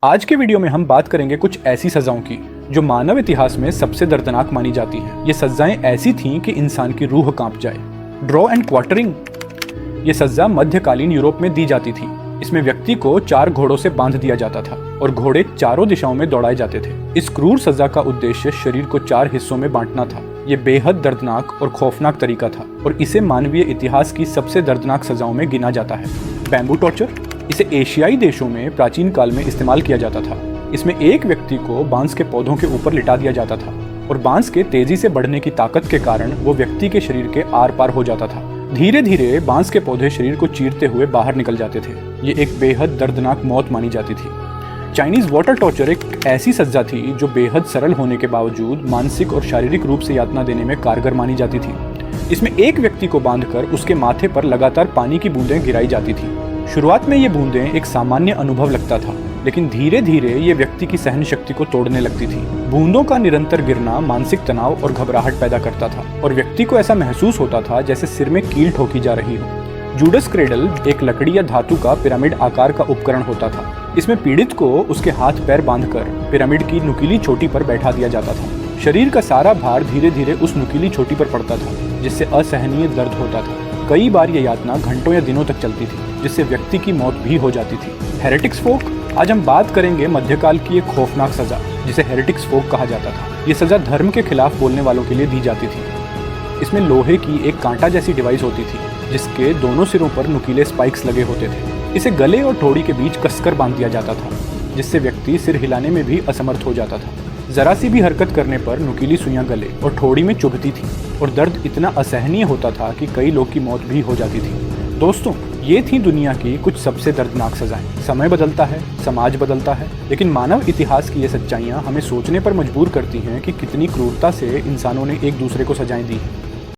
आज के वीडियो में हम बात करेंगे कुछ ऐसी सजाओं की जो मानव इतिहास में सबसे दर्दनाक मानी जाती हैं। ये सजाएं ऐसी थीं कि इंसान की रूह कांप जाए। ड्रॉ एंड क्वार्टरिंग, ये सजा मध्यकालीन यूरोप में दी जाती थी। इसमें व्यक्ति को 4 घोड़ों से बांध दिया जाता था और घोड़े चारों दिशाओं में दौड़ाए जाते थे। इस क्रूर सजा का उद्देश्य शरीर को 4 हिस्सों में बांटना था। ये बेहद दर्दनाक और खौफनाक तरीका था और इसे मानवीय इतिहास की सबसे दर्दनाक सजाओं में गिना जाता है। बैम्बू टॉर्चर, इसे एशियाई देशों में प्राचीन काल में इस्तेमाल किया जाता था। इसमें एक व्यक्ति को बांस के पौधों के ऊपर लिटा दिया जाता था और बांस के तेजी से बढ़ने की ताकत के कारण वो व्यक्ति के शरीर के आर पार हो जाता था। धीरे धीरे बांस के पौधे शरीर को चीरते हुए बाहर निकल जाते थे। ये एक बेहद दर्दनाक मौत मानी जाती थी। चाइनीज वाटर टॉर्चर एक ऐसी सजा थी जो बेहद सरल होने के बावजूद मानसिक और शारीरिक रूप से यातना देने में कारगर मानी जाती थी। इसमें एक व्यक्ति को बांधकर उसके माथे पर लगातार पानी की बूंदें गिराई जाती थी। शुरुआत में ये बूंदें एक सामान्य अनुभव लगता था, लेकिन धीरे धीरे ये व्यक्ति की सहन शक्ति को तोड़ने लगती थी। बूंदों का निरंतर गिरना मानसिक तनाव और घबराहट पैदा करता था और व्यक्ति को ऐसा महसूस होता था जैसे सिर में कील ठोकी जा रही हो। जूडस क्रेडल एक लकड़ी या धातु का पिरामिड आकार का उपकरण होता था। इसमें पीड़ित को उसके हाथ पैर बांधकर पिरामिड की नुकीली चोटी पर बैठा दिया जाता था। शरीर का सारा भार धीरे धीरे उस नुकीली चोटी पर पड़ता था, जिससे असहनीय दर्द होता था। कई बार ये यातना घंटों या दिनों तक चलती थी, जिससे व्यक्ति की मौत भी हो जाती थी। हेरेटिक्स फोक, आज हम बात करेंगे मध्यकाल की एक खौफनाक सजा जिसे हेरेटिक्स फोक कहा जाता था। ये सजा धर्म के खिलाफ बोलने वालों के लिए दी जाती थी। इसमें लोहे की एक कांटा जैसी डिवाइस होती थी जिसके दोनों सिरों पर नुकीले स्पाइक्स लगे होते थे। इसे गले और ठोड़ी के बीच कसकर बांध दिया जाता था, जिससे व्यक्ति सिर हिलाने में भी असमर्थ हो जाता था। जरा सी भी हरकत करने पर नुकीली सुइयां गले और ठोड़ी में चुभती थी और दर्द इतना असहनीय होता था कि कई लोग की मौत भी हो जाती थी। दोस्तों, ये थी दुनिया की कुछ सबसे दर्दनाक सजाएं। समय बदलता है, समाज बदलता है, लेकिन मानव इतिहास की ये सच्चाइयाँ हमें सोचने पर मजबूर करती हैं कि कितनी क्रूरता से इंसानों ने एक दूसरे को सजाएं दी हैं।